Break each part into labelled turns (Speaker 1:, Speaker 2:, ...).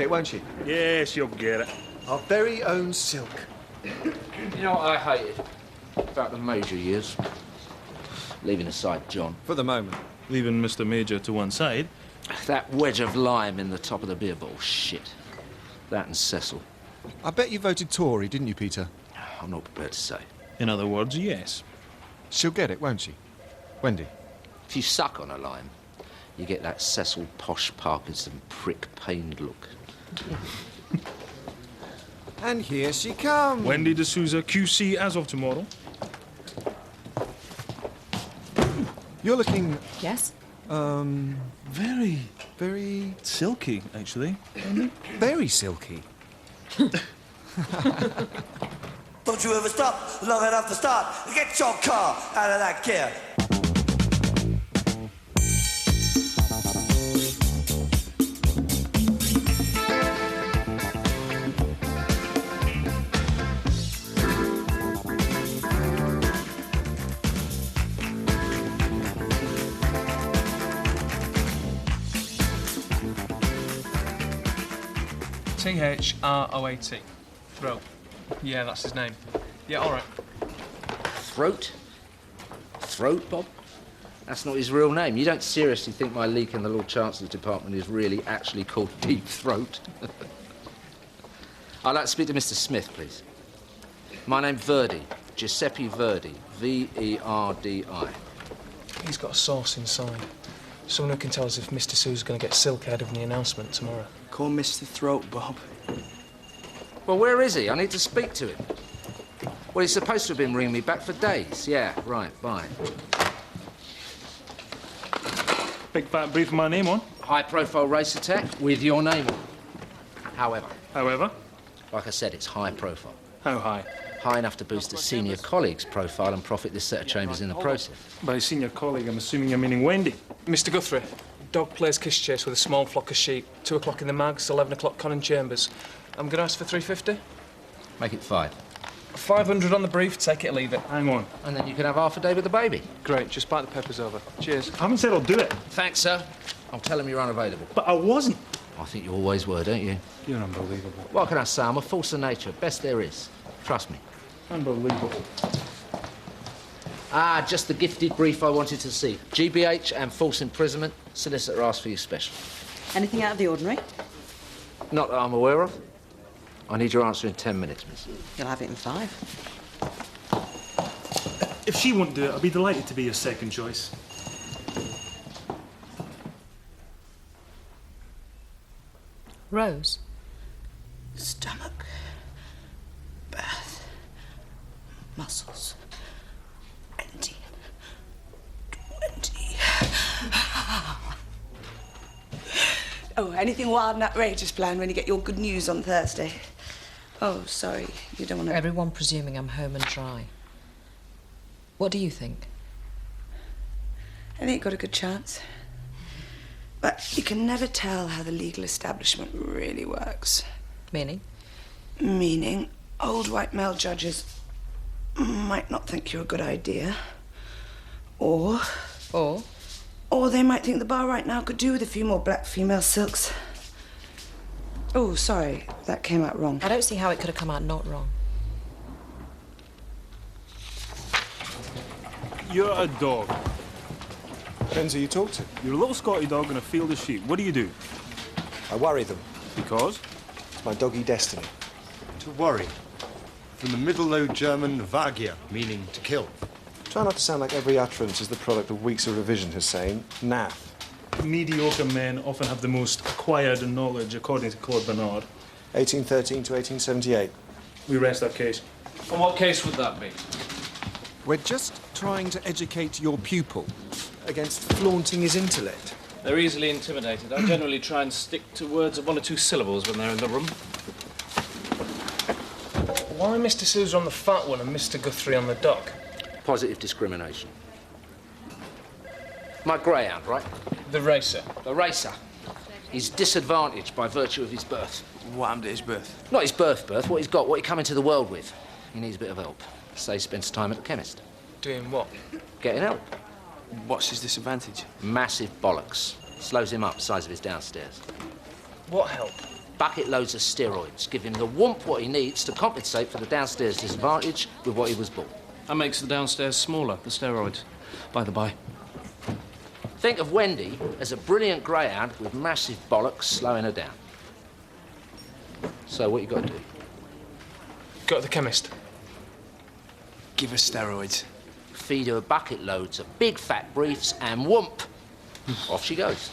Speaker 1: it, won't she?
Speaker 2: Yes, you'll get it.
Speaker 1: Our very own Silk.
Speaker 3: You know what I hated about the Major years? Leaving aside John.
Speaker 1: For the moment.
Speaker 2: Leaving Mr. Major to one side.
Speaker 3: That wedge of lime in the top of the beer bottle, shit. That and Cecil.
Speaker 1: I bet you voted Tory, didn't you, Peter?
Speaker 3: I'm not prepared to say.
Speaker 2: In other words, yes.
Speaker 1: She'll get it, won't she? Wendy?
Speaker 3: If you suck on a lime, you get that Cecil Posh Parkinson prick-pained look.
Speaker 1: And here she comes.
Speaker 2: Wendy D'Souza, QC as of tomorrow.
Speaker 1: You're looking,
Speaker 4: Yes?
Speaker 2: Very
Speaker 1: very,
Speaker 2: silky, actually.
Speaker 1: very silky.
Speaker 5: Don't you ever stop long enough to start. Get your car out of that gear.
Speaker 6: Throat. Throat. Yeah, that's his name. Yeah, all right.
Speaker 3: Throat? Throat, Bob? That's not his real name. You don't seriously think my leak in the Lord Chancellor's department is really actually called Deep Throat? I'd like to speak to Mr. Smith, please. My name's Verdi. Giuseppe Verdi. V-E-R-D-I.
Speaker 6: He's got a source inside. Someone who can tell us if Mr. Sue's going to get silk ahead of the announcement tomorrow.
Speaker 7: Call Mr. Throat, Bob.
Speaker 3: Well, where is he? I need to speak to him. Well, he's supposed to have been ringing me back for days. Yeah, right, bye.
Speaker 2: Big fat brief with my name on.
Speaker 3: High-profile race attack with your name on.
Speaker 2: However,
Speaker 3: Like I said, it's high profile.
Speaker 2: how high?
Speaker 3: High enough to boost a senior colleague's profile and profit this set of chambers in the process.
Speaker 2: By senior colleague, I'm assuming you're meaning Wendy.
Speaker 6: Mr. Guthrie, dog plays kiss chase with a small flock of sheep. 2 o'clock in the mags, 11 o'clock Conan Chambers. I'm going to ask for 350.
Speaker 3: Make it 5.
Speaker 6: 500 on the brief, take it or leave it.
Speaker 2: Hang on.
Speaker 3: And then you can have half a day with the baby.
Speaker 6: Great, just bite the peppers over. Cheers.
Speaker 2: I haven't said I'll do it,
Speaker 3: Thanks, sir. I'll tell him you're unavailable.
Speaker 2: but I wasn't.
Speaker 3: I think you always were, don't you?
Speaker 2: You're unbelievable.
Speaker 3: What can I say? I'm a force of nature. Best there is. Trust me.
Speaker 2: Unbelievable.
Speaker 3: Ah, just the gifted brief I wanted to see. GBH and false imprisonment. Solicitor asked for you special.
Speaker 4: Anything out of the ordinary?
Speaker 3: Not that I'm aware of. I need your answer in 10 minutes, miss.
Speaker 4: You'll have it in 5.
Speaker 2: If she won't do it, I'll be delighted to be your second choice.
Speaker 4: Rose?
Speaker 7: Stomach. Bath. Muscles. 20.
Speaker 8: Oh, anything wild and outrageous planned when you get your good news on Thursday? Oh, sorry, you don't want to...
Speaker 4: Everyone presuming I'm home and dry. What do you think?
Speaker 8: I think you've got a good chance. But you can never tell how the legal establishment really works.
Speaker 4: Meaning?
Speaker 8: Meaning, old white male judges might not think you're a good idea. Or they might think the bar right now could do with a few more black female silks. Oh, sorry, that came out wrong.
Speaker 4: I don't see how it could have come out not wrong.
Speaker 2: You're a dog.
Speaker 1: Depends who you talk to.
Speaker 2: You're a little Scotty dog in a field of sheep. What do?
Speaker 1: I worry them.
Speaker 2: Because?
Speaker 1: It's my doggy destiny.
Speaker 9: To worry. From the Middle Low German Vagia, meaning to kill.
Speaker 1: Try not to sound like every utterance is the product of weeks of revision, Hussein. Naff.
Speaker 2: Mediocre men often have the most acquired knowledge, according to Claude Bernard.
Speaker 1: 1813 to 1878.
Speaker 2: We rest our case.
Speaker 6: And what case would that be?
Speaker 1: We're just trying to educate your pupil against flaunting his intellect.
Speaker 6: They're easily intimidated. I generally try and stick to words of 1 or 2 syllables when they're in the room. Why Mr. Sousa on the fat one and Mr. Guthrie on the dock?
Speaker 3: Positive discrimination. My greyhound, right?
Speaker 6: The racer.
Speaker 3: The racer. He's disadvantaged by virtue of his birth.
Speaker 7: What happened at his birth?
Speaker 3: Not his birth, what he's got, what he come into the world with. He needs a bit of help. So he spends time at the chemist.
Speaker 6: Doing what?
Speaker 3: Getting help.
Speaker 7: What's his disadvantage?
Speaker 3: Massive bollocks. Slows him up, size of his downstairs.
Speaker 6: What help?
Speaker 3: bucket loads of steroids, give him the whoomp what he needs to compensate for the downstairs disadvantage with what he was bought.
Speaker 10: That makes the downstairs smaller, the steroids, by the by.
Speaker 3: Think of Wendy as a brilliant greyhound with massive bollocks slowing her down. So what you got to do?
Speaker 6: Go to the chemist.
Speaker 7: Give her steroids.
Speaker 3: Feed her bucket loads of big fat briefs and whoomp. Off she goes.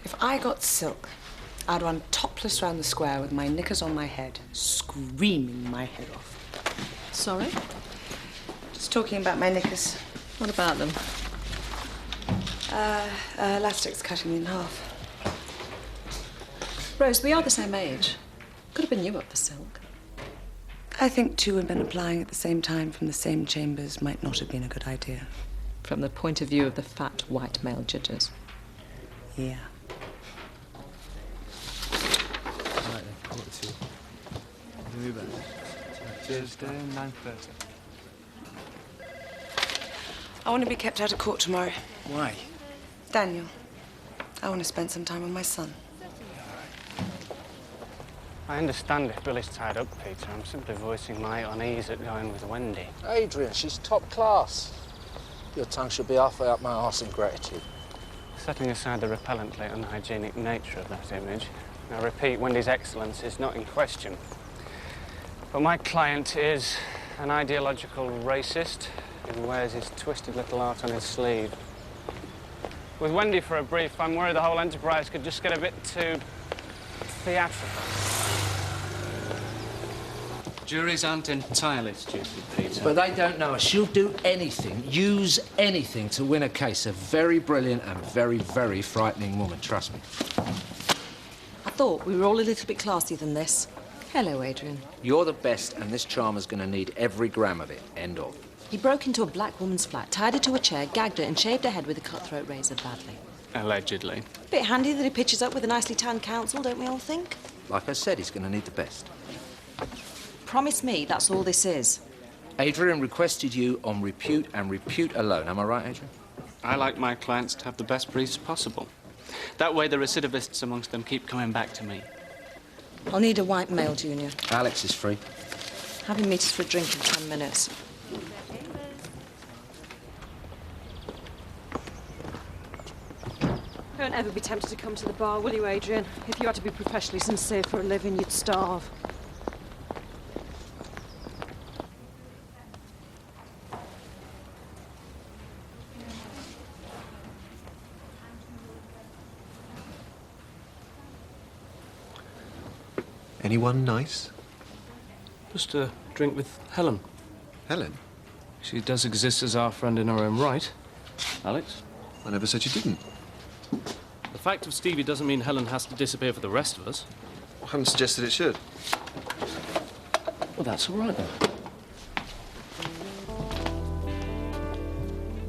Speaker 8: If I got silk, I'd run topless round the square with my knickers on my head, screaming my head off.
Speaker 4: Sorry?
Speaker 8: Just talking about my knickers.
Speaker 4: What about them?
Speaker 8: Elastic's cutting me in half.
Speaker 4: Rose, we are the same age. Could have been you up for silk.
Speaker 8: I think 2 women applying at the same time from the same chambers might not have been a good idea.
Speaker 4: From the point of view of the fat white male judges.
Speaker 8: Yeah.
Speaker 7: Right then, 1:45. Do that. Thursday, 9:30.
Speaker 8: I want to be kept out of court tomorrow.
Speaker 7: Why?
Speaker 8: Daniel, I want to spend some time with my son.
Speaker 11: I understand if Billy's tied up, Peter. I'm simply voicing my unease at going with Wendy.
Speaker 3: Adrian, she's top class. Your tongue should be halfway up my arse in gratitude.
Speaker 11: Setting aside the repellently unhygienic nature of that image, I repeat, Wendy's excellence is not in question. But my client is an ideological racist who wears his twisted little heart on his sleeve. With Wendy for a brief, I'm worried the whole enterprise could just get a bit too theatrical.
Speaker 10: Juries aren't entirely stupid, Peter.
Speaker 3: But they don't know her. She'll do anything, use anything to win a case. A very brilliant and very, very frightening woman, trust me.
Speaker 4: I thought we were all a little bit classier than this. Hello, Adrian.
Speaker 3: You're the best, and this charmer's going to need every gram of it. End of.
Speaker 4: He broke into a black woman's flat, tied her to a chair, gagged her, and shaved her head with a cutthroat razor badly.
Speaker 11: Allegedly.
Speaker 4: Bit handy that he pitches up with a nicely tanned counsel, don't we all think?
Speaker 3: Like I said, he's going to need the best.
Speaker 4: Promise me that's all this is.
Speaker 3: Adrian requested you on repute and repute alone. Am I right, Adrian?
Speaker 10: I like my clients to have the best briefs possible. That way the recidivists amongst them keep coming back to me.
Speaker 4: I'll need a white male, Junior.
Speaker 3: Alex is free.
Speaker 4: Have him meet us for a drink in 10 minutes.
Speaker 12: Don't ever be tempted to come to the bar, will you, Adrian? If you had to be professionally sincere for a living, you'd starve.
Speaker 1: Anyone nice?
Speaker 10: Just a drink with Helen.
Speaker 1: Helen?
Speaker 10: She does exist as our friend in her own right. Alex?
Speaker 1: I never said you didn't.
Speaker 10: The fact of Stevie doesn't mean Helen has to disappear for the rest of us.
Speaker 1: I haven't suggested it should.
Speaker 10: Well, that's all right then.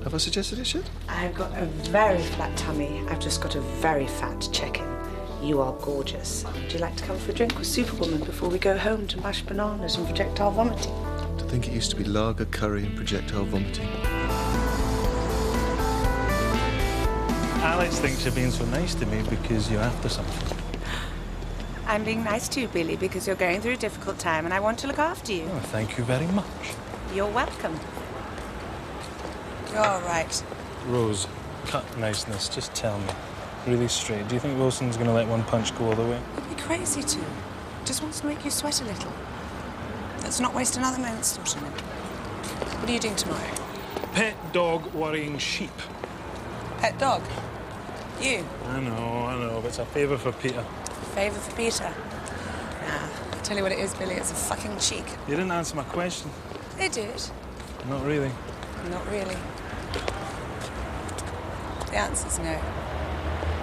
Speaker 1: Have I suggested it should?
Speaker 8: I've got a very flat tummy. I've just got a very fat check-in. You are gorgeous. Would you like to come for a drink with Superwoman before we go home to mash bananas and projectile vomiting?
Speaker 1: To think it used to be lager, curry and projectile vomiting.
Speaker 2: Alex thinks you're being so nice to me because you're after something.
Speaker 8: I'm being nice to you, Billy, because you're going through a difficult time and I want to look after you.
Speaker 2: Oh, thank you very much.
Speaker 8: You're welcome. You're all right.
Speaker 2: Rose, cut niceness, just tell me. Really straight. Do you think Wilson's going to let one punch go all the way?
Speaker 8: You'd be crazy to. Just wants to make you sweat a little. Let's not waste another moment's thought on it. What are you doing tomorrow?
Speaker 2: Pet dog worrying sheep.
Speaker 8: Pet dog? You?
Speaker 2: I know, but it's a favour for Peter.
Speaker 8: Favour for Peter? Nah, I'll tell you what it is, Billy, it's a fucking cheek.
Speaker 2: You didn't answer my question.
Speaker 8: They did.
Speaker 2: Not really.
Speaker 8: Not really. The answer's no.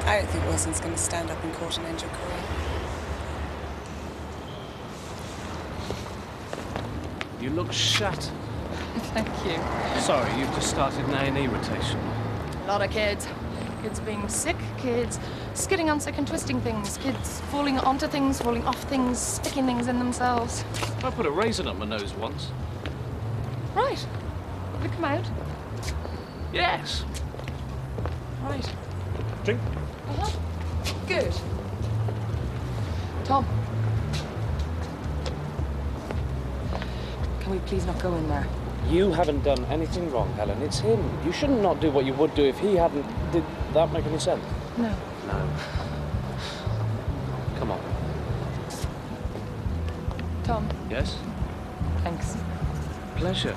Speaker 8: I don't think Wilson's going to stand up in court and end your career.
Speaker 10: You look shattered.
Speaker 12: Thank you.
Speaker 10: Sorry, you've just started an A&E rotation.
Speaker 12: A lot of kids. Kids being sick, kids skidding on sick and twisting things, kids falling onto things, falling off things, sticking things in themselves.
Speaker 10: I put a raisin on my nose once.
Speaker 12: Right. Did it come out?
Speaker 10: Yes.
Speaker 12: Right.
Speaker 2: Drink?
Speaker 12: Good. Tom. Can we please not go in there?
Speaker 11: You haven't done anything wrong, Helen. It's him. You should not do what you would do if he hadn't. Did that make any sense?
Speaker 12: No.
Speaker 11: No. Come on.
Speaker 12: Tom.
Speaker 11: Yes?
Speaker 12: Thanks.
Speaker 11: Pleasure.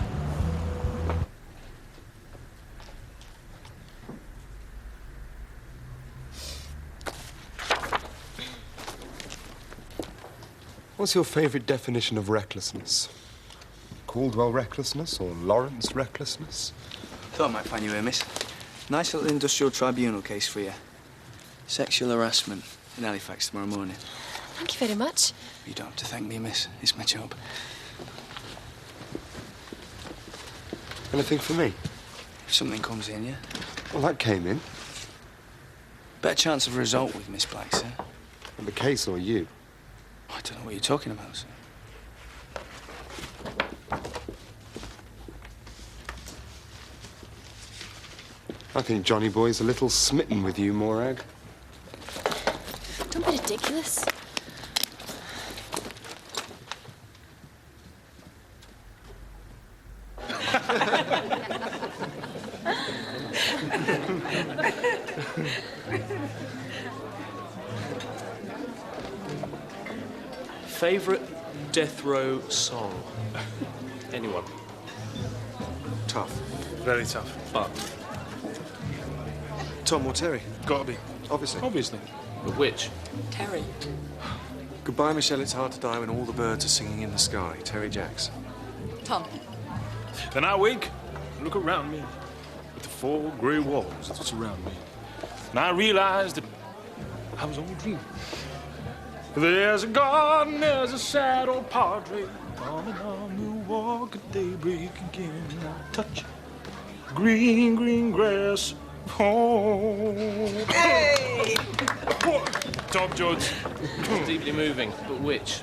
Speaker 9: What's your favourite definition of recklessness? Caldwell recklessness or Lawrence recklessness?
Speaker 7: Thought I might find you here, miss. Nice little industrial tribunal case for you. Sexual harassment in Halifax tomorrow morning.
Speaker 13: Thank you very much.
Speaker 7: You don't have to thank me, miss. It's my job.
Speaker 9: Anything for me?
Speaker 7: If something comes in, yeah?
Speaker 9: Well, that came in.
Speaker 7: Better chance of a result with Miss Black, sir.
Speaker 9: And the case or you?
Speaker 7: I don't know what you're talking about, sir.
Speaker 9: I think Johnny Boy's a little smitten with you, Morag.
Speaker 13: Don't be ridiculous.
Speaker 6: Favourite death row song? Anyone?
Speaker 1: Tough.
Speaker 2: Very tough.
Speaker 6: But
Speaker 1: Tom or Terry?
Speaker 2: Gotta be.
Speaker 1: Obviously.
Speaker 2: Obviously.
Speaker 6: but which?
Speaker 12: Terry.
Speaker 1: Goodbye, Michelle, it's hard to die when all the birds are singing in the sky. Terry Jacks.
Speaker 12: Tom.
Speaker 2: Then I wake, look around me, at the four grey walls that surround me, and I realize that I was only dreaming. There's a garden, there's a sad old padre, on and on we'll walk at daybreak again. I touch green, green grass. Oh.
Speaker 12: Hey!
Speaker 2: Tom Jones.
Speaker 6: Deeply moving, but which?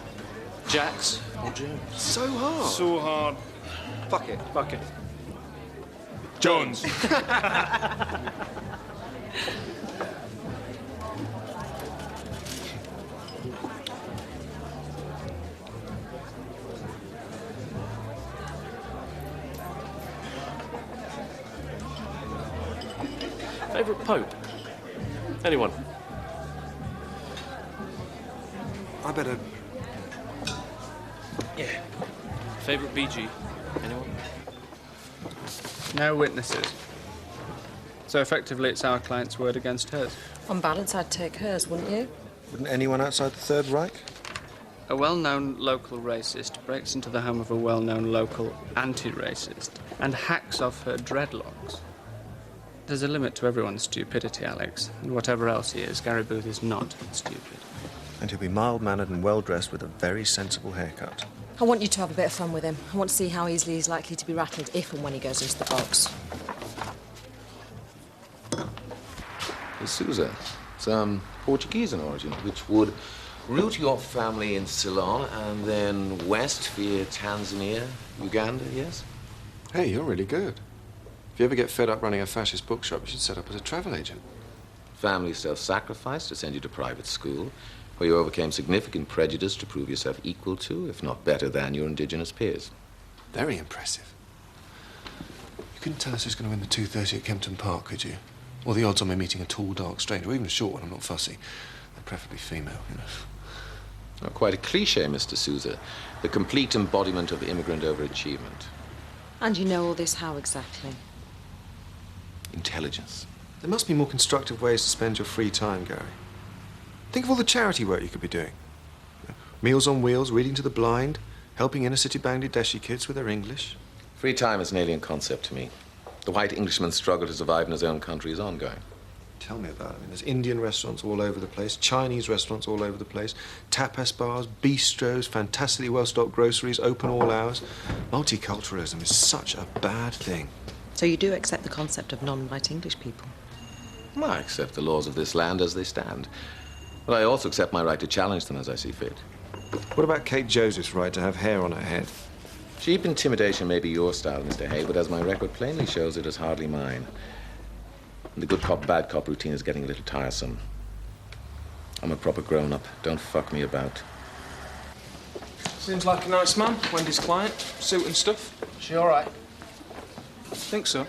Speaker 6: Jacks or Jones?
Speaker 1: So hard.
Speaker 2: So hard.
Speaker 1: Fuck it.
Speaker 2: Fuck it. Jones.
Speaker 6: Favourite Pope? Anyone?
Speaker 1: I better...
Speaker 6: Yeah. Favourite BG? Anyone?
Speaker 10: No witnesses. So effectively, it's our client's word against hers.
Speaker 4: On balance, I'd take hers, wouldn't you?
Speaker 1: Wouldn't anyone outside the Third Reich?
Speaker 10: A well-known local racist breaks into the home of a well-known local anti-racist and hacks off her dreadlocks. There's a limit to everyone's stupidity, Alex. And whatever else he is, Gary Booth is not stupid.
Speaker 1: And he'll be mild-mannered and well-dressed with a very sensible haircut.
Speaker 4: I want you to have a bit of fun with him. I want to see how easily he's likely to be rattled if and when he goes into the box.
Speaker 3: Sousa, some Portuguese in origin, which would root your family in Ceylon and then west via Tanzania, Uganda, yes?
Speaker 1: Hey, you're really good. If you ever get fed up running a fascist bookshop, you should set up as a travel agent.
Speaker 3: Family self-sacrifice to send you to private school, where you overcame significant prejudice to prove yourself equal to, if not better than, your indigenous peers.
Speaker 1: Very impressive. You couldn't tell us who's going to win the 2:30 at Kempton Park, could you? Or the odds on me meeting a tall, dark stranger, or even a short one, I'm not fussy. They're preferably female, you know.
Speaker 3: Oh, quite a cliché, Mr. Sousa. The complete embodiment of immigrant overachievement.
Speaker 4: And you know all this how exactly?
Speaker 3: Intelligence.
Speaker 1: There must be more constructive ways to spend your free time, Gary. Think of all the charity work you could be doing. Meals on Wheels, reading to the blind, helping inner-city Bangladeshi kids with their English.
Speaker 3: Free time is an alien concept to me. The white Englishman's struggle to survive in his own country is ongoing.
Speaker 1: Tell me about it. I mean, there's Indian restaurants all over the place, Chinese restaurants all over the place, tapas bars, bistros, fantastically well-stocked groceries, open all hours. Multiculturalism is such a bad thing.
Speaker 4: So you do accept the concept of non-white English people?
Speaker 3: Well, I accept the laws of this land as they stand. But I also accept my right to challenge them as I see fit.
Speaker 1: What about Kate Joseph's right to have hair on her head?
Speaker 3: Cheap intimidation may be your style, Mr. Hay, but as my record plainly shows, it is hardly mine. And the good cop, bad cop routine is getting a little tiresome. I'm a proper grown-up. Don't fuck me about.
Speaker 6: Seems like a nice man, Wendy's client. Suit and stuff.
Speaker 3: She all right?
Speaker 6: Think so.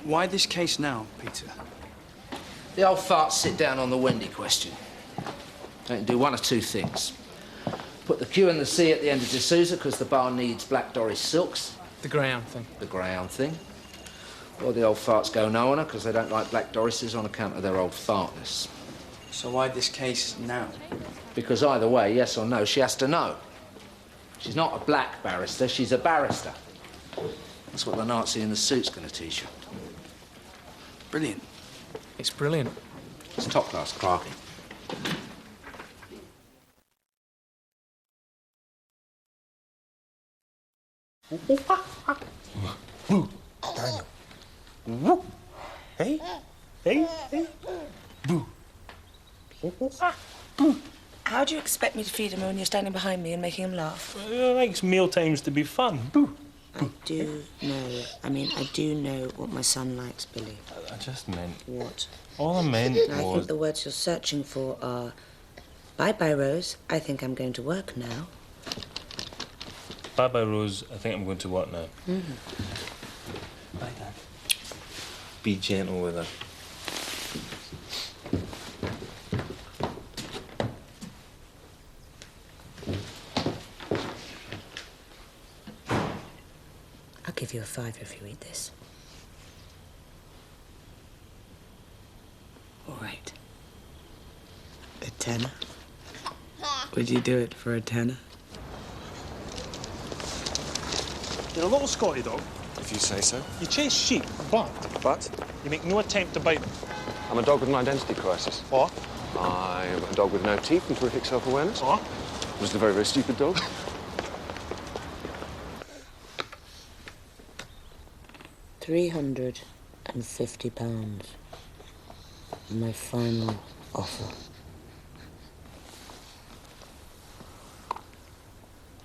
Speaker 7: Why this case now, Peter?
Speaker 3: The old farts sit down on the Wendy question. They can do one of two things. Put the Q and the C at the end of D'Souza because the bar needs Black Doris silks.
Speaker 6: The greyhound thing.
Speaker 3: The greyhound thing. Or the old farts go no on her because they don't like Black Dorises on account of their old fartness.
Speaker 7: So why this case now?
Speaker 3: Because either way, yes or no, she has to know. She's not a black barrister, she's a barrister. That's what the Nazi in the suit's going to teach you.
Speaker 7: Brilliant.
Speaker 6: It's brilliant.
Speaker 3: It's top-class clerking.
Speaker 9: Daniel. Woo. Hey. Hey. Hey. Boo.
Speaker 8: How do you expect me to feed him when you're standing behind me and making him laugh?
Speaker 2: It makes meal times to be fun. Boo.
Speaker 8: I do know what my son likes, Billy.
Speaker 2: I just meant...
Speaker 8: What?
Speaker 2: All I meant
Speaker 8: I think
Speaker 2: was...
Speaker 8: the words you're searching for are, bye-bye, Rose. I think I'm going to work now.
Speaker 2: Bye-bye, Rose. I think I'm going to work now.
Speaker 8: Mm-hmm.
Speaker 2: Bye, Dad. Be gentle with her.
Speaker 8: I'll give you a £5 if you eat this. All right. A tenner? Would you do it for a tenner?
Speaker 2: You're a little Scotty dog.
Speaker 1: If you say so.
Speaker 2: You chase sheep, but you make no attempt to bite them.
Speaker 1: I'm a dog with an identity crisis.
Speaker 2: Or?
Speaker 1: I'm a dog with no teeth and terrific self-awareness.
Speaker 2: Or?
Speaker 1: Just a very, very stupid dog.
Speaker 8: £350. My final offer.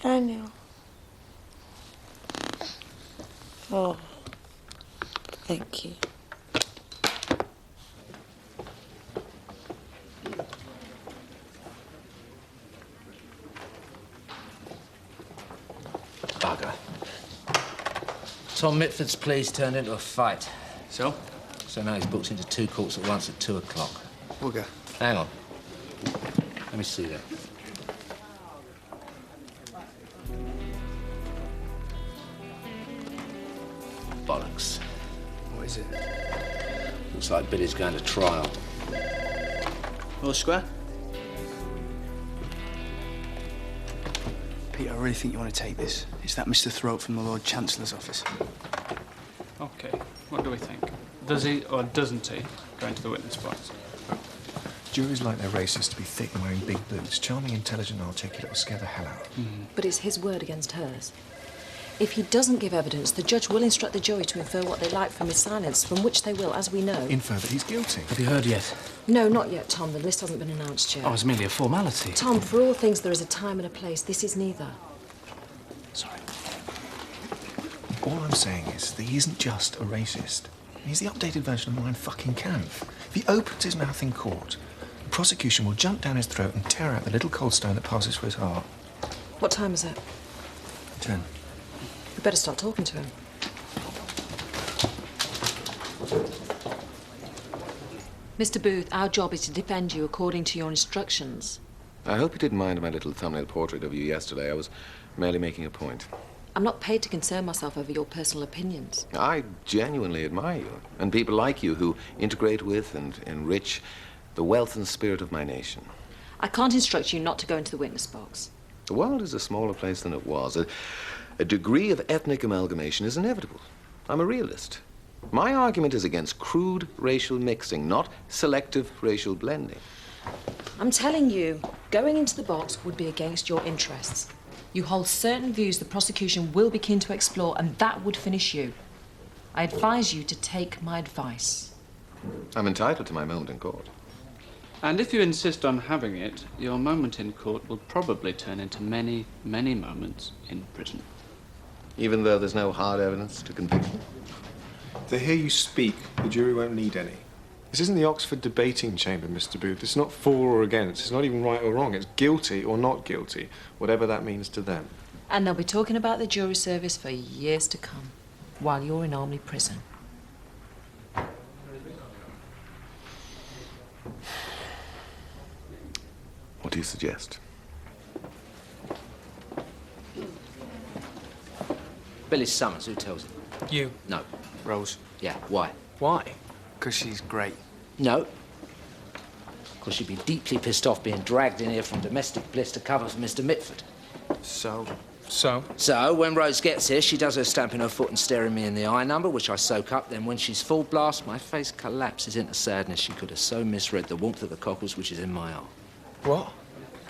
Speaker 8: Daniel. Oh, thank you.
Speaker 3: Bugger. Tom Mitford's pleas turned into a fight.
Speaker 7: So?
Speaker 3: So now he's booked into 2 courts at once at 2 o'clock.
Speaker 7: Bugger.
Speaker 3: Hang on. Let me see that. Bollocks.
Speaker 7: What is it?
Speaker 3: Looks like Billy's going to trial.
Speaker 7: All square? Peter, I really think you want to take this. It's that Mr. Throat from the Lord Chancellor's office.
Speaker 10: OK, what do we think? Does he or doesn't he go into the witness box?
Speaker 1: Juries like their racists to be thick and wearing big boots. Charming, intelligent, articulate will scare the hell out.
Speaker 4: But it's his word against hers. If he doesn't give evidence, the judge will instruct the jury to infer what they like from his silence, from which they will, as we know...
Speaker 1: Infer that he's guilty.
Speaker 6: Have you heard yet?
Speaker 4: No, not yet, Tom. The list hasn't been announced yet.
Speaker 6: Oh, it's merely a formality.
Speaker 4: Tom, for all things, there is a time and a place. This is neither.
Speaker 6: Sorry.
Speaker 1: All I'm saying is that he isn't just a racist. He's the updated version of Mein fucking Kampf. If he opens his mouth in court, the prosecution will jump down his throat and tear out the little cold stone that passes for his heart.
Speaker 4: What time is it?
Speaker 1: 10.
Speaker 4: We better start talking to him. Mr. Booth, our job is to defend you according to your instructions.
Speaker 3: I hope you didn't mind my little thumbnail portrait of you yesterday. I was merely making a point.
Speaker 4: I'm not paid to concern myself over your personal opinions.
Speaker 3: I genuinely admire you, and people like you who integrate with and enrich the wealth and spirit of my nation.
Speaker 4: I can't instruct you not to go into the witness box.
Speaker 3: The world is a smaller place than it was. A degree of ethnic amalgamation is inevitable. I'm a realist. My argument is against crude racial mixing, not selective racial blending.
Speaker 4: I'm telling you, going into the box would be against your interests. You hold certain views the prosecution will be keen to explore, and that would finish you. I advise you to take my advice.
Speaker 3: I'm entitled to my moment in court.
Speaker 10: And if you insist on having it, your moment in court will probably turn into many, many moments in prison.
Speaker 3: even though there's no hard evidence to convict him?
Speaker 1: To hear you speak, the jury won't need any. This isn't the Oxford debating chamber, Mr. Booth. It's not for or against. It's not even right or wrong. It's guilty or not guilty, whatever that means to them.
Speaker 4: And they'll be talking about the jury service for years to come, while you're in Armley Prison.
Speaker 3: What do you suggest?
Speaker 14: Billy's summons. Who tells him?
Speaker 6: You.
Speaker 14: No.
Speaker 6: Rose.
Speaker 14: Yeah, why?
Speaker 6: Why?
Speaker 7: Because she's great.
Speaker 14: No. Because she'd be deeply pissed off being dragged in here from domestic bliss to cover for Mr. Mitford.
Speaker 7: So?
Speaker 14: So, when Rose gets here, she does her stamping her foot and staring me in the eye number, which I soak up. Then when she's full blast, my face collapses into sadness. She could have so misread the warmth of the cockles which is in my arm.
Speaker 6: What?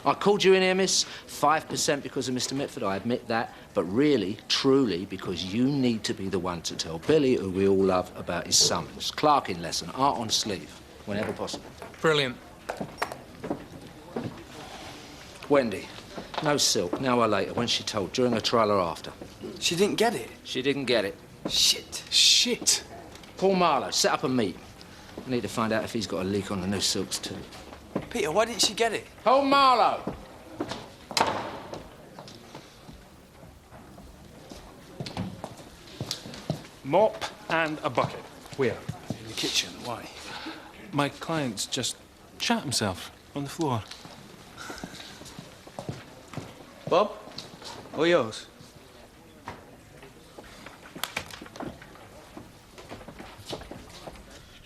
Speaker 14: I called you in here, miss. 5% because of Mr. Mitford, I admit that. But really, truly, because you need to be the one to tell Billy, who we all love, about his summons. Clerking lesson, art on sleeve, whenever possible.
Speaker 6: Brilliant.
Speaker 14: Wendy, no silk, now or later, when she told, during a trial or after.
Speaker 7: She didn't get it?
Speaker 14: She didn't get it.
Speaker 7: Shit.
Speaker 14: Paul Marlowe, set up a meet. I need to find out if he's got a leak on the new silks, too.
Speaker 7: Peter, why didn't she get it?
Speaker 14: Paul Marlowe!
Speaker 2: Mop and a bucket.
Speaker 6: Where?
Speaker 7: In the kitchen. Why?
Speaker 2: My client's just shat himself on the floor.
Speaker 7: Bob? All yours.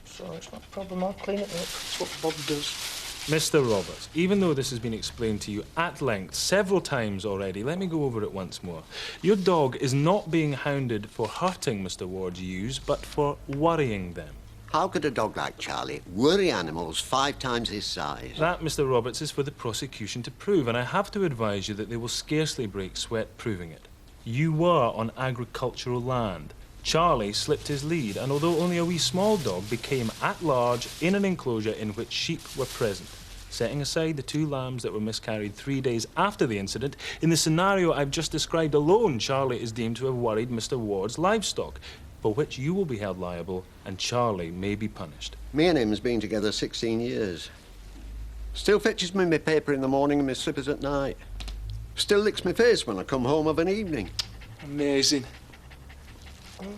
Speaker 6: Sorry, it's not a problem. I'll clean it up. That's what Bob does.
Speaker 2: Mr. Roberts, even though this has been explained to you at length several times already, let me go over it once more. Your dog is not being hounded for hurting Mr. Ward's ewes, but for worrying them.
Speaker 15: How could a dog like Charlie worry animals 5 times his size?
Speaker 2: That, Mr. Roberts, is for the prosecution to prove, and I have to advise you that they will scarcely break sweat proving it. You were on agricultural land. Charlie slipped his lead, and although only a wee small dog, became at large in an enclosure in which sheep were present. Setting aside the 2 lambs that were miscarried 3 days after the incident, in the scenario I've just described alone, Charlie is deemed to have worried Mr. Ward's livestock, for which you will be held liable, and Charlie may be punished.
Speaker 15: Me and him's been together 16 years. Still fetches me my paper in the morning and my slippers at night. Still licks my face when I come home of an evening.
Speaker 7: Amazing.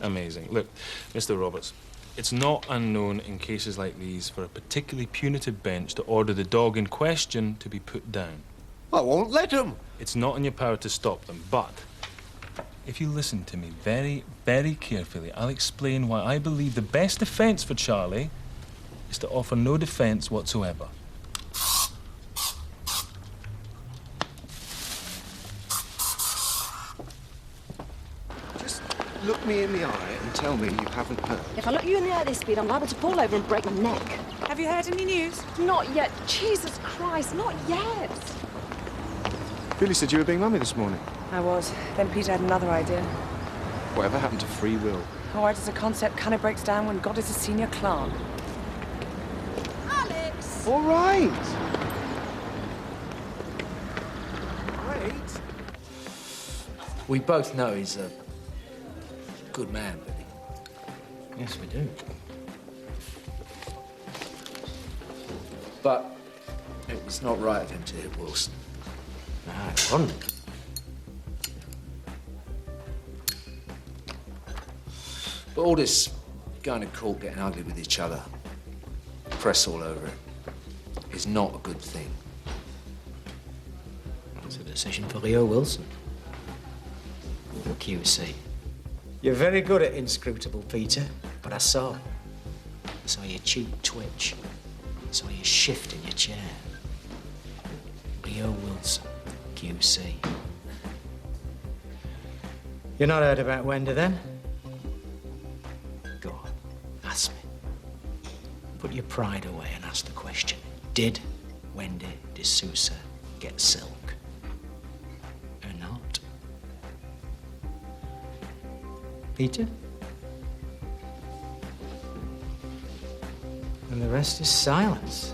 Speaker 2: Amazing. Look, Mr. Roberts, it's not unknown in cases like these for a particularly punitive bench to order the dog in question to be put down.
Speaker 15: I won't let him.
Speaker 2: It's not in your power to stop them, but if you listen to me very, very carefully, I'll explain why I believe the best defense for Charlie is to offer no defense whatsoever.
Speaker 1: Look me in the eye and tell me you haven't heard.
Speaker 16: If I look you in the eye at this speed, I'm liable to fall over and break my neck.
Speaker 17: Have you heard any news?
Speaker 16: Not yet. Jesus Christ, not yet.
Speaker 1: Billy said you were being mummy this morning.
Speaker 17: I was. Then Peter had another idea.
Speaker 1: Whatever happened to free will?
Speaker 17: All right, as a concept, kind of breaks down when God is a senior clerk.
Speaker 16: Alex!
Speaker 1: All right. Wait.
Speaker 14: We both know he's a good man, Billy. Yes, we do. But it was not right of him to hit Wilson. No, it wasn't. But all this going to court, getting ugly with each other, press all over it, is not a good thing.
Speaker 18: It's a decision for Rio Wilson. QC.
Speaker 19: You're very good at inscrutable, Peter, but I saw. I saw your cheek twitch. I saw you shift in your chair. Rio Wilson, QC. You're not heard about Wendy, then? Go on, ask me. Put your pride away and ask the question. Did Wendy D'Souza get silk? Or not? Peter? And the rest is silence.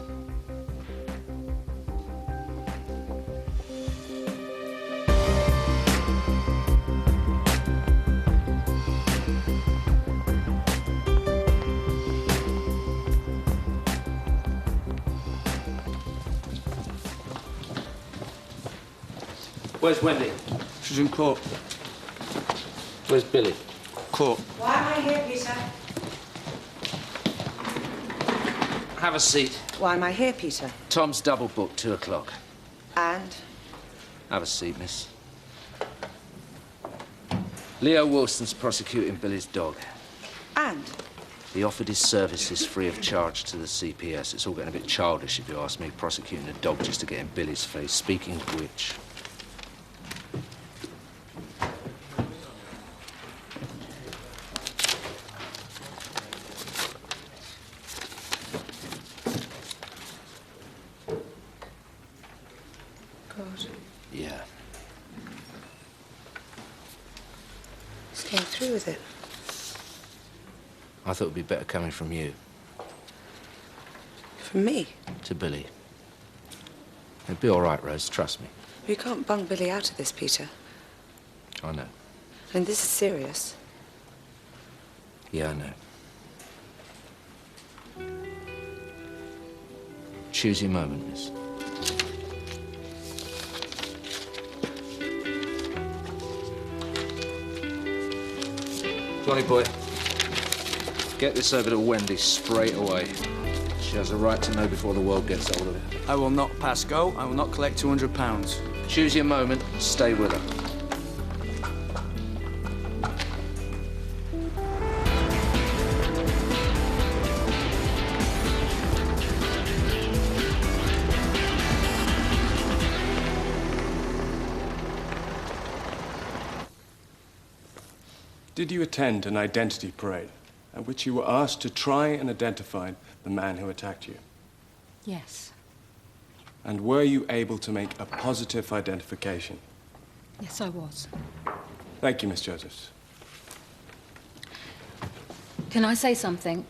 Speaker 14: Where's Wendy?
Speaker 7: She's in court.
Speaker 14: Where's Billy?
Speaker 7: Court.
Speaker 8: Why am I here, Peter?
Speaker 14: Have a seat.
Speaker 8: Why am I here, Peter?
Speaker 14: Tom's double booked, 2 o'clock.
Speaker 8: And?
Speaker 14: Have a seat, miss. Leo Wilson's prosecuting Billy's dog.
Speaker 8: And?
Speaker 14: He offered his services free of charge to the CPS. It's all getting a bit childish, if you ask me, prosecuting a dog just to get in Billy's face. Speaking of which...
Speaker 8: God.
Speaker 14: Yeah.
Speaker 8: Staying through with it.
Speaker 14: I thought it would be better coming from you.
Speaker 8: From me?
Speaker 14: To Billy. It'd be all right, Rose, trust me.
Speaker 8: You can't bung Billy out of this, Peter.
Speaker 14: I know.
Speaker 8: And this is serious.
Speaker 14: Yeah, I know. Choose your moment, miss. Johnny boy, get this over to Wendy straight away. She has a right to know before the world gets hold of it.
Speaker 7: I will not pass go. I will not collect £200.
Speaker 14: Choose your moment and stay with her.
Speaker 9: Did you attend an identity parade at which you were asked to try and identify the man who attacked you?
Speaker 20: Yes.
Speaker 9: And were you able to make a positive identification?
Speaker 20: Yes, I was.
Speaker 9: Thank you, Miss Josephs.
Speaker 20: Can I say something?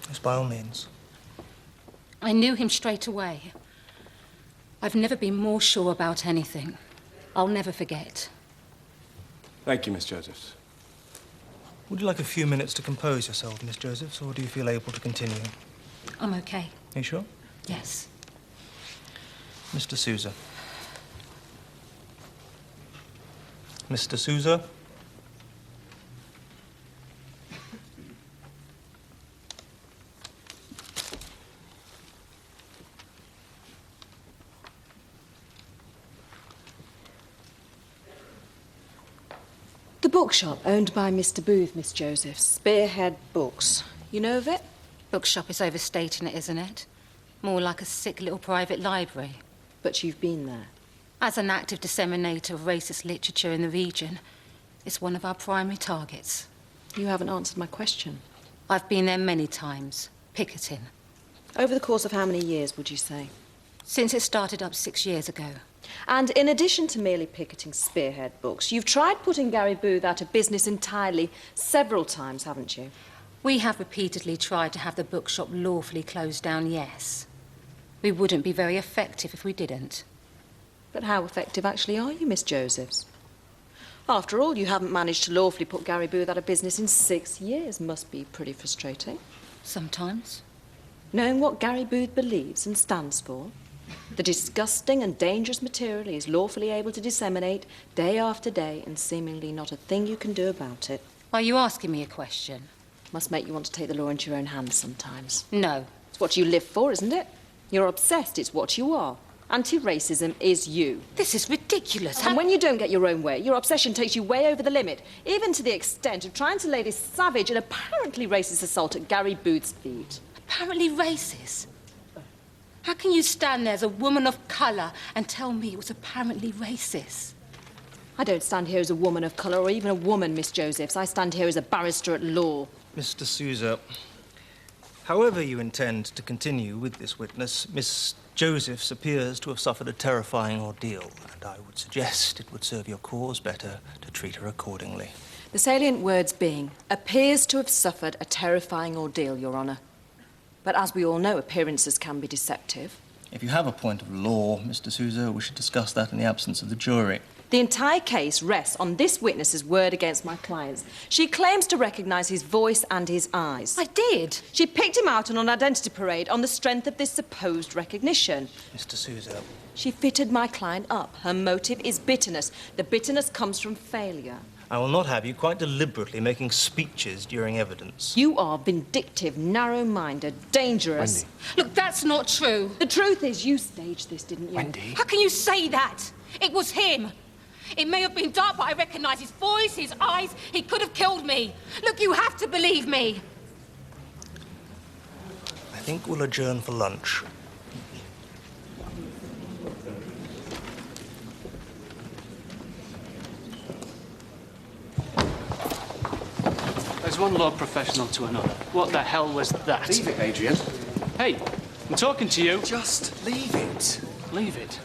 Speaker 6: Yes, by all means.
Speaker 20: I knew him straight away. I've never been more sure about anything. I'll never forget.
Speaker 9: Thank you, Miss Josephs.
Speaker 6: Would you like a few minutes to compose yourself, Miss Josephs, or do you feel able to continue?
Speaker 20: I'm okay.
Speaker 6: Are you sure?
Speaker 20: Yes.
Speaker 6: Mr. Sousa. Mr. Sousa?
Speaker 4: The bookshop owned by Mr. Booth, Miss Joseph. Spearhead Books. You know of it?
Speaker 20: Bookshop is overstating it, isn't it? More like a sick little private library.
Speaker 4: But you've been there.
Speaker 20: As an active disseminator of racist literature in the region, it's one of our primary targets.
Speaker 4: You haven't answered my question.
Speaker 20: I've been there many times, picketing.
Speaker 4: Over the course of how many years, would you say?
Speaker 20: Since it started up 6 years ago.
Speaker 4: And in addition to merely picketing Spearhead Books, you've tried putting Gary Booth out of business entirely several times, haven't you?
Speaker 20: We have repeatedly tried to have the bookshop lawfully closed down, yes. We wouldn't be very effective if we didn't.
Speaker 4: But how effective actually are you, Miss Josephs? After all, you haven't managed to lawfully put Gary Booth out of business in 6 years. Must be pretty frustrating.
Speaker 20: Sometimes.
Speaker 4: Knowing what Gary Booth believes and stands for, the disgusting and dangerous material he is lawfully able to disseminate day after day, and seemingly not a thing you can do about it.
Speaker 20: Are you asking me a question?
Speaker 4: Must make you want to take the law into your own hands sometimes.
Speaker 20: No.
Speaker 4: It's what you live for, isn't it? You're obsessed, it's what you are. Anti-racism is you.
Speaker 20: This is ridiculous.
Speaker 4: And when you don't get your own way, your obsession takes you way over the limit, even to the extent of trying to lay this savage and apparently racist assault at Gary Booth's feet.
Speaker 20: Apparently racist? How can you stand there as a woman of colour and tell me it was apparently racist?
Speaker 4: I don't stand here as a woman of colour or even a woman, Miss Josephs. I stand here as a barrister at law.
Speaker 6: Mr. Sousa, however you intend to continue with this witness, Miss Josephs appears to have suffered a terrifying ordeal, and I would suggest it would serve your cause better to treat her accordingly.
Speaker 4: The salient words being, appears to have suffered a terrifying ordeal, Your Honour. But as we all know, appearances can be deceptive.
Speaker 6: If you have a point of law, Mr. Sousa, we should discuss that in the absence of the jury.
Speaker 4: The entire case rests on this witness's word against my client's. She claims to recognise his voice and his eyes.
Speaker 20: I did.
Speaker 4: She picked him out on an identity parade on the strength of this supposed recognition.
Speaker 6: Mr. Sousa.
Speaker 4: She fitted my client up. Her motive is bitterness. The bitterness comes from failure.
Speaker 6: I will not have you quite deliberately making speeches during evidence.
Speaker 4: You are vindictive, narrow-minded, dangerous.
Speaker 6: Wendy.
Speaker 20: Look, that's not true.
Speaker 4: The truth is, you staged this, didn't you?
Speaker 6: Wendy.
Speaker 20: How can you say that? It was him. It may have been dark, but I recognise his voice, his eyes. He could have killed me. Look, you have to believe me.
Speaker 6: I think we'll adjourn for lunch.
Speaker 11: There's one law professional to another. What the hell was that?
Speaker 3: Leave it, Adrian.
Speaker 11: Hey, I'm talking to you.
Speaker 1: Just leave it.
Speaker 11: Leave it.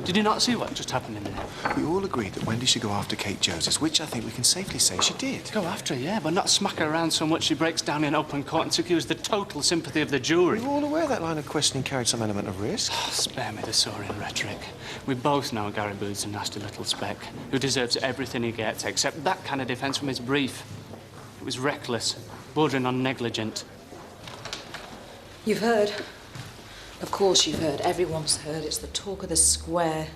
Speaker 11: Did you not see what just happened in there?
Speaker 1: We all agreed that Wendy should go after Kate Josephs, which I think we can safely say she did.
Speaker 11: Go after her, yeah, but not smack her around so much she breaks down in open court and secures the total sympathy of the jury.
Speaker 1: We were all aware that line of questioning carried some element of risk.
Speaker 11: Spare me the soaring rhetoric. We both know Gary Booth's a nasty little speck who deserves everything he gets, except that kind of defence from his brief. It was reckless, bordering on negligent.
Speaker 4: You've heard. Of course you've heard. Everyone's heard. It's the talk of the square.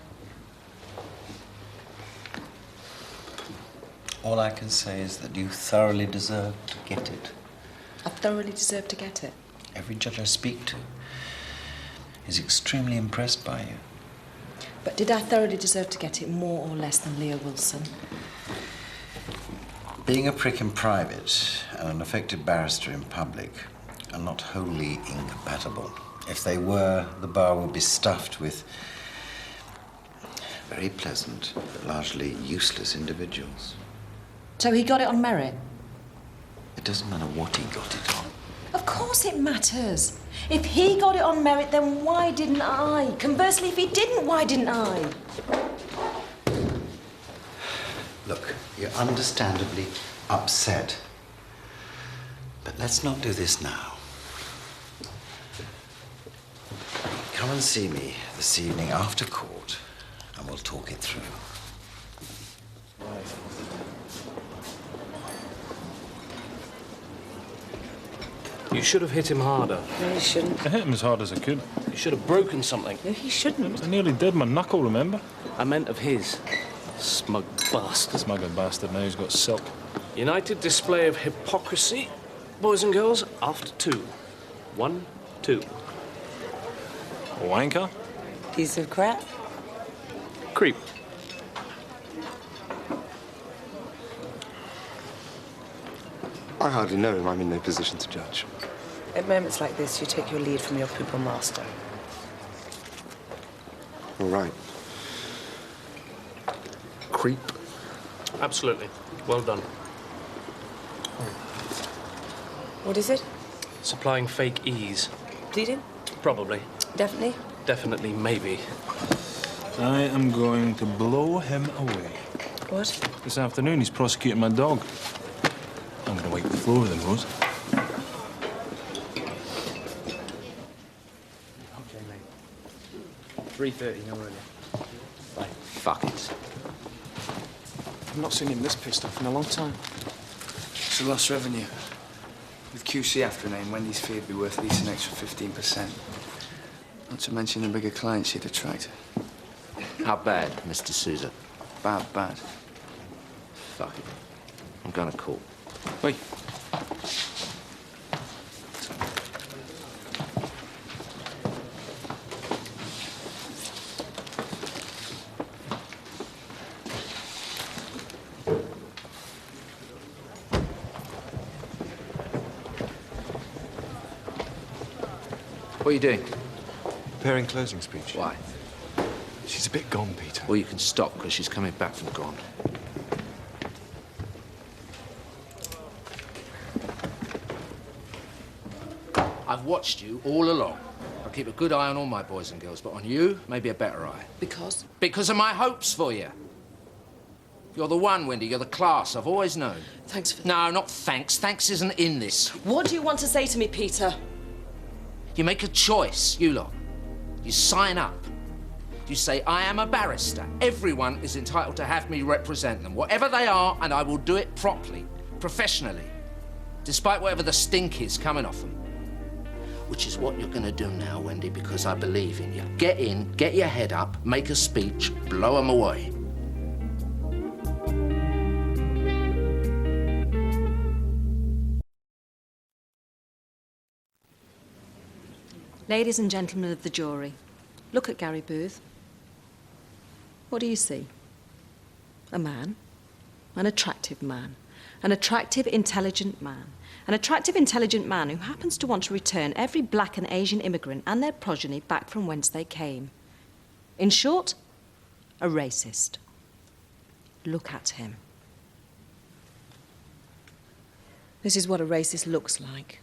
Speaker 21: All I can say is that you thoroughly deserve to get it.
Speaker 4: I thoroughly deserve to get it.
Speaker 21: Every judge I speak to is extremely impressed by you.
Speaker 4: But did I thoroughly deserve to get it more or less than Leah Wilson?
Speaker 21: Being a prick in private and an effective barrister in public are not wholly incompatible. If they were, the bar would be stuffed with very pleasant but largely useless individuals.
Speaker 4: So he got it on merit?
Speaker 21: It doesn't matter what he got it on.
Speaker 4: Of course it matters. If he got it on merit, then why didn't I? Conversely, if he didn't, why didn't I?
Speaker 21: Look, you're understandably upset. But let's not do this now. Come and see me this evening after court, and we'll talk it through.
Speaker 22: You should have hit him harder.
Speaker 8: No, you shouldn't.
Speaker 2: I hit him as hard as I could.
Speaker 22: You should have broken something.
Speaker 8: No, he shouldn't.
Speaker 2: I nearly did my knuckle, remember?
Speaker 22: I meant of his. Smug bastard.
Speaker 2: Smugger bastard, now he's got silk.
Speaker 22: United display of hypocrisy. Boys and girls, after 2. 1, 2.
Speaker 2: Wanker?
Speaker 8: Piece of crap.
Speaker 22: Creep.
Speaker 9: I hardly know him. I'm in no position to judge.
Speaker 8: At moments like this, you take your lead from your pupil master.
Speaker 9: All right. Creep.
Speaker 22: Absolutely. Well done.
Speaker 8: What is it?
Speaker 22: Supplying fake ease.
Speaker 8: Pleading?
Speaker 22: Probably.
Speaker 8: Definitely?
Speaker 22: Definitely, maybe.
Speaker 2: I am going to blow him away.
Speaker 8: What?
Speaker 2: This afternoon, he's prosecuting my dog. I'm going to wipe the floor with him, Rose.
Speaker 22: Okay, mate. 3:30, no earlier. Bye.
Speaker 3: Fuck it.
Speaker 1: I've not seen him this pissed off in a long time.
Speaker 7: It's a lost revenue. With QC after her name, Wendy's fee would be worth at least an extra 15%. Not to mention the bigger clients she'd attract.
Speaker 3: How bad, Mr. Sousa?
Speaker 7: Bad, bad.
Speaker 3: Fuck it. I'm going to call.
Speaker 7: Wait.
Speaker 3: What are you doing?
Speaker 1: Preparing closing speech.
Speaker 3: Why?
Speaker 1: She's a bit gone, Peter.
Speaker 3: Well, you can stop, because she's coming back from gone. I've watched you all along. I keep a good eye on all my boys and girls, but on you, maybe a better eye.
Speaker 4: Because?
Speaker 3: Because of my hopes for you. You're the one, Wendy. You're the class I've always known.
Speaker 4: Thanks for...
Speaker 3: No, not thanks. Thanks isn't in this.
Speaker 4: What do you want to say to me, Peter?
Speaker 3: You make a choice, you lot. You sign up.
Speaker 14: You say, I am a barrister. Everyone is entitled to have me represent them, whatever they are, and I will do it properly, professionally, despite whatever the stink is coming off them. Which is what you're going to do now, Wendy, because I believe in you. Get in, get your head up, make a speech, blow them away.
Speaker 4: Ladies and gentlemen of the jury, look at Gary Booth. What do you see? A man, an attractive man, an attractive, intelligent man. An attractive, intelligent man who happens to want to return every black and Asian immigrant and their progeny back from whence they came. In short, a racist. Look at him. This is what a racist looks like.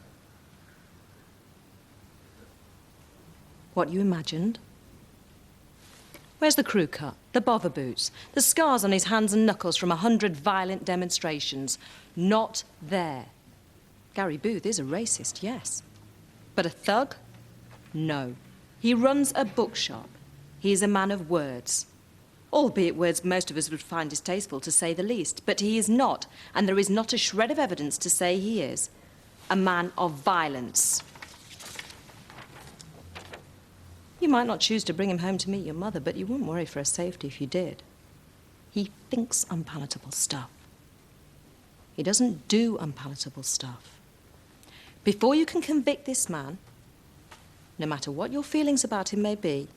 Speaker 4: What you imagined? Where's the crew cut, the bother boots, the scars on his hands and knuckles from 100 violent demonstrations? Not there. Gary Booth is a racist, yes. But a thug? No. He runs a bookshop. He is a man of words. Albeit words most of us would find distasteful, to say the least. But he is not, and there is not a shred of evidence to say he is, a man of violence. You might not choose to bring him home to meet your mother, but you wouldn't worry for his safety if you did. He thinks unpalatable stuff. He doesn't do unpalatable stuff. Before you can convict this man, no matter what your feelings about him may be,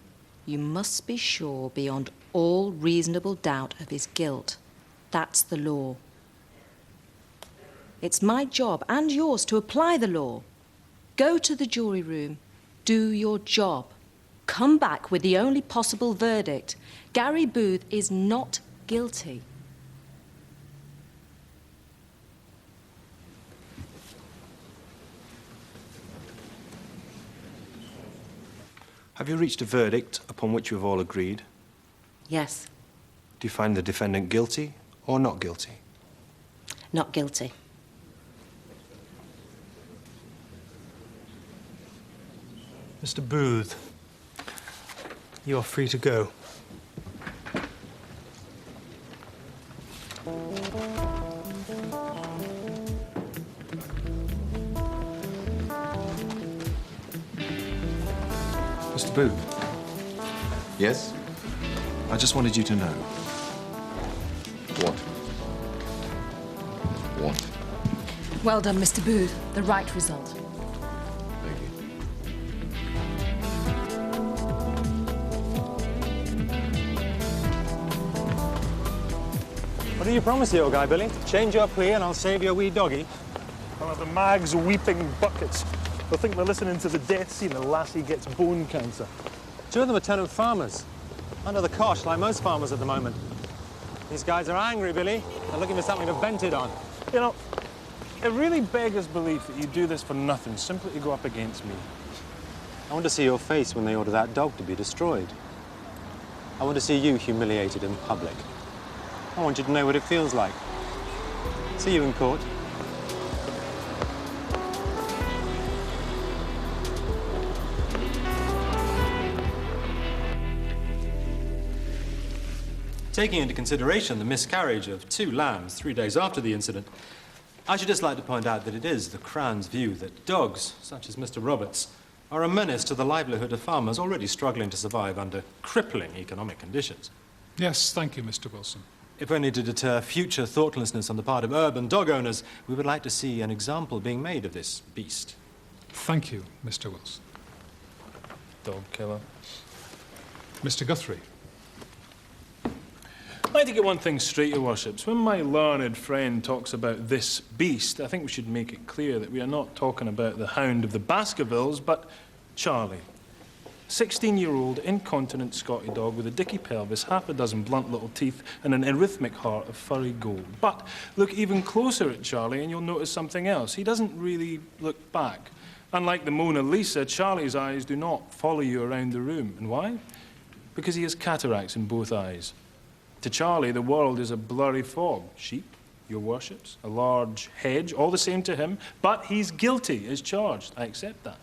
Speaker 4: you must be sure beyond all reasonable doubt of his guilt. That's the law. It's my job and yours to apply the law. Go to the jury room, do your job. Come back with the only possible verdict. Gary Booth is not guilty.
Speaker 1: Have you reached a verdict upon which you have all agreed?
Speaker 4: Yes.
Speaker 1: Do you find the defendant guilty or not guilty?
Speaker 4: Not guilty.
Speaker 6: Mr. Booth, you are free to go.
Speaker 1: Mr. Booth.
Speaker 3: Yes?
Speaker 1: I just wanted you to know.
Speaker 3: What? What?
Speaker 4: Well done, Mr. Booth. The right result.
Speaker 3: Thank you.
Speaker 5: What do you promise the old guy, Billy? Change your plea and I'll save your wee doggy.
Speaker 2: I'll have the mags weeping buckets. They'll think we're listening to the death scene and Lassie gets bone cancer.
Speaker 5: Two of them are tenant farmers. Under the cosh, like most farmers at the moment. These guys are angry, Billy. They're looking for something to vent it on.
Speaker 2: You know, it really beggars belief that you do this for nothing, simply to go up against me.
Speaker 5: I want to see your face when they order that dog to be destroyed. I want to see you humiliated in public. I want you to know what it feels like. See you in court. Taking into consideration the miscarriage of 2 lambs 3 days after the incident, I should just like to point out that it is the Crown's view that dogs, such as Mr. Roberts, are a menace to the livelihood of farmers already struggling to survive under crippling economic conditions.
Speaker 13: Yes, thank you, Mr. Wilson.
Speaker 5: If only to deter future thoughtlessness on the part of urban dog owners, we would like to see an example being made of this beast.
Speaker 13: Thank you, Mr. Wilson.
Speaker 2: Dog killer.
Speaker 13: Mr. Guthrie.
Speaker 2: I'd like to get one thing straight, Your Worships. When my learned friend talks about this beast, I think we should make it clear that we are not talking about the hound of the Baskervilles, but Charlie. 16-year-old incontinent Scotty dog with a dicky pelvis, half a dozen blunt little teeth, and an arrhythmic heart of furry gold. But look even closer at Charlie and you'll notice something else. He doesn't really look back. Unlike the Mona Lisa, Charlie's eyes do not follow you around the room. And why? Because he has cataracts in both eyes. To Charlie, the world is a blurry fog. Sheep, Your Worships, a large hedge, all the same to him, but he's guilty as charged. I accept that.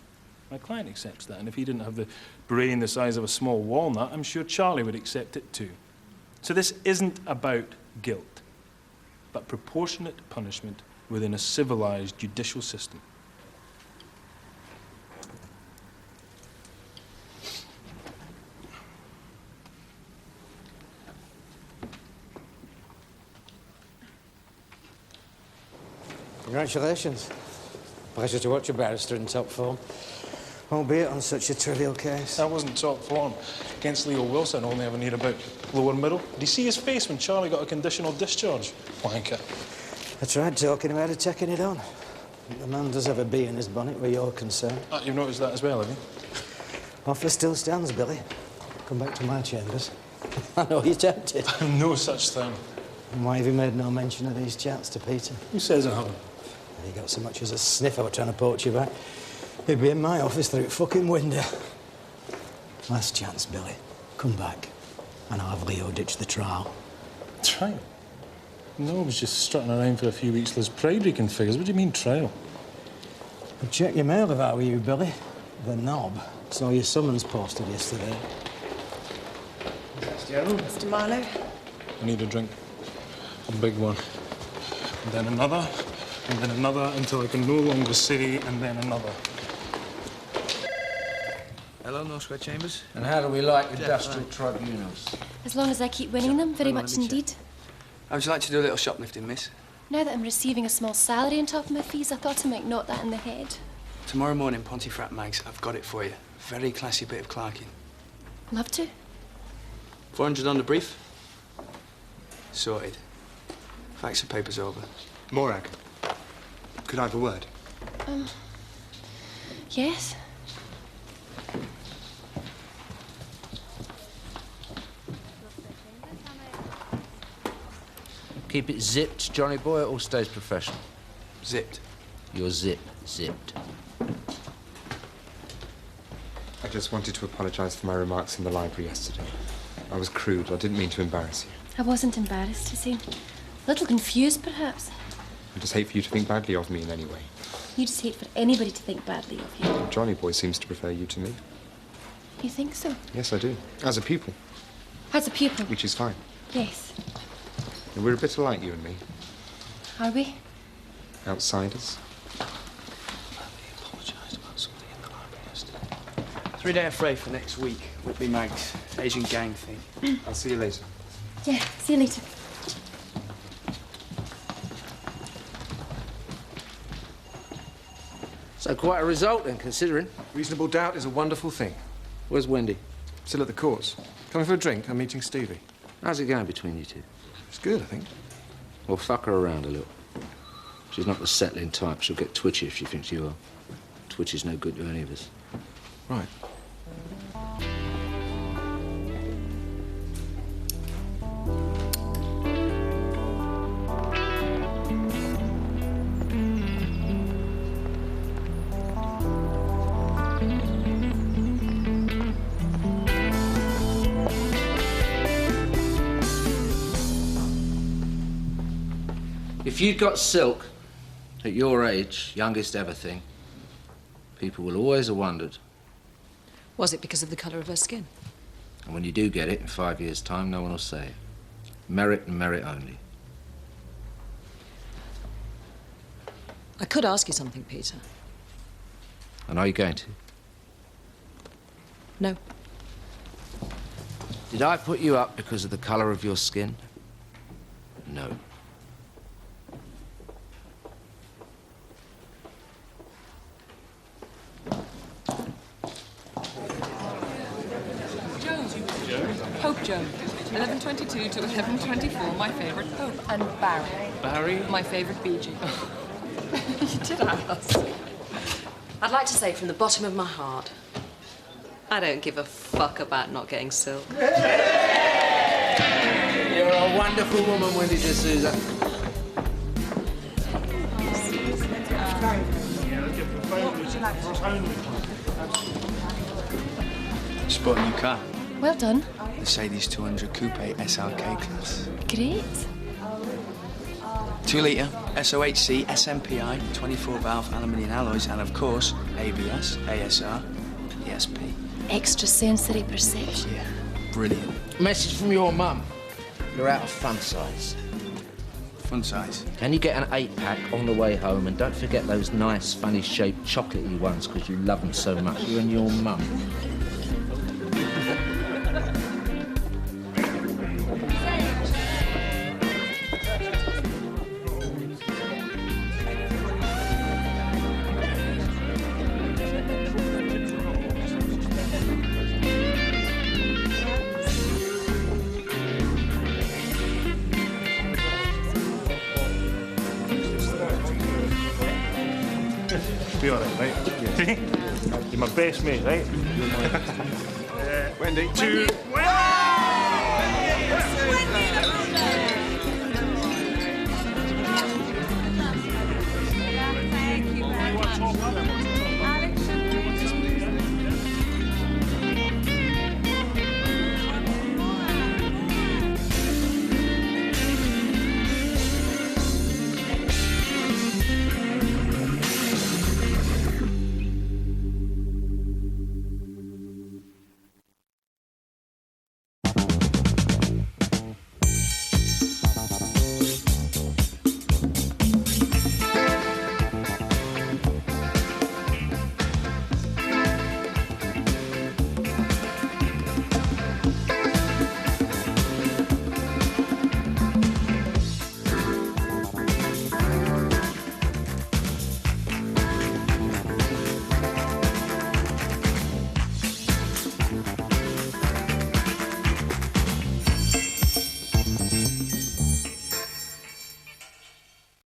Speaker 2: My client accepts that, and if he didn't have the brain the size of a small walnut, I'm sure Charlie would accept it too. So this isn't about guilt, but proportionate punishment within a civilized judicial system.
Speaker 10: Congratulations. Pleasure to watch a barrister in top form. Albeit on such a trivial case.
Speaker 2: That wasn't top form. Against Leo Wilson, I only ever need about lower middle. Did you see his face when Charlie got a conditional discharge? Wanker.
Speaker 10: I tried talking him out of taking it on. The man does have a bee in his bonnet where you're concerned.
Speaker 2: You've noticed that as well, have you?
Speaker 10: Offer still stands, Billy. Come back to my chambers. I know you're tempted.
Speaker 2: No such thing.
Speaker 10: And why have you made no mention of these chats to Peter?
Speaker 2: Who says I haven't?
Speaker 10: He got so much as a sniff I was trying to poach you back. He'd be in my office through the fucking window. Last chance, Billy. Come back, and I'll have Leo ditch the trial.
Speaker 2: Trial? No, I was just strutting around for a few weeks. There's pride reconfigures. What do you mean, trial?
Speaker 10: I'd check your mail if I were you, Billy. The knob saw your summons posted yesterday.
Speaker 8: Mr. Marlowe?
Speaker 2: I need a drink. A big one. And then another, and then another, until I can no longer say, and then another.
Speaker 7: Hello, North Square Chambers.
Speaker 14: And how do we like industrial tribunals?
Speaker 12: As long as I keep winning them, very much indeed.
Speaker 7: How would you like to do a little shoplifting, miss?
Speaker 12: Now that I'm receiving a small salary on top of my fees, I thought I might knock that in the head.
Speaker 7: Tomorrow morning, Pontefract Mags, I've got it for you. Very classy bit of clerking.
Speaker 12: Love to.
Speaker 7: 400 on the brief. Sorted. Fax and papers over.
Speaker 9: Morag, could I have a word?
Speaker 12: Yes?
Speaker 14: Keep it zipped, Johnny boy, it all stays professional.
Speaker 7: Zipped?
Speaker 14: You're zipped.
Speaker 9: I just wanted to apologise for my remarks in the library yesterday. I was crude. I didn't mean to embarrass you.
Speaker 12: I wasn't embarrassed, you see. A little confused, perhaps.
Speaker 9: I just hate for you to think badly of me in any way.
Speaker 12: You just hate for anybody to think badly of you.
Speaker 9: Johnny boy seems to prefer you to me.
Speaker 12: You think so?
Speaker 9: Yes, I do. As a pupil.
Speaker 12: As a pupil?
Speaker 9: Which is fine.
Speaker 12: Yes.
Speaker 9: And we're a bit alike, you and me.
Speaker 12: Are we?
Speaker 9: Outsiders.
Speaker 7: 3-day affray for next week. Whitby Mags. Asian gang thing.
Speaker 9: I'll see you later.
Speaker 12: Yeah, see you later.
Speaker 14: So quite a result then, considering.
Speaker 1: Reasonable doubt is a wonderful thing.
Speaker 14: Where's Wendy?
Speaker 1: Still at the courts. Coming for a drink. I'm meeting Stevie.
Speaker 14: How's it going between you two?
Speaker 1: It's good, I think.
Speaker 14: Well, fuck her around a little. She's not the settling type. She'll get twitchy if she thinks you are. Twitch is no good to any of us.
Speaker 1: Right.
Speaker 14: If you'd got silk at your age, youngest ever thing, people will always have wondered.
Speaker 4: Was it because of the colour of her skin?
Speaker 14: And when you do get it in 5 years' time, no one will say it. Merit and merit only.
Speaker 4: I could ask you something, Peter.
Speaker 14: And are you going to?
Speaker 4: No.
Speaker 14: Did I put you up because of the colour of your skin? No.
Speaker 17: Pope Joan, 1122 to 1124, my favourite Pope. And Barry.
Speaker 22: Barry?
Speaker 17: My favourite Bee Gee. You did ask.
Speaker 4: I'd like to say from the bottom of my heart, I don't give a fuck about not getting silk.
Speaker 14: You're a wonderful woman, Wendy D'Souza.
Speaker 7: Just bought a new car.
Speaker 12: Well done.
Speaker 7: Mercedes 200 Coupe SRK class.
Speaker 12: Great.
Speaker 7: 2 litre, SOHC, SMPI, 24-valve aluminium alloys, and of course, ABS, ASR, ESP.
Speaker 12: Extrasensory perception.
Speaker 7: Yeah, brilliant.
Speaker 14: Message from your mum. You're out of fun size.
Speaker 7: Fun size?
Speaker 14: Can you get an 8-pack on the way home? And don't forget those nice, funny-shaped, chocolatey ones, because you love them so much. You and your mum.
Speaker 2: Be all right, right? You're my best mate, right?
Speaker 1: Wendy.
Speaker 2: Two.
Speaker 1: Wendy!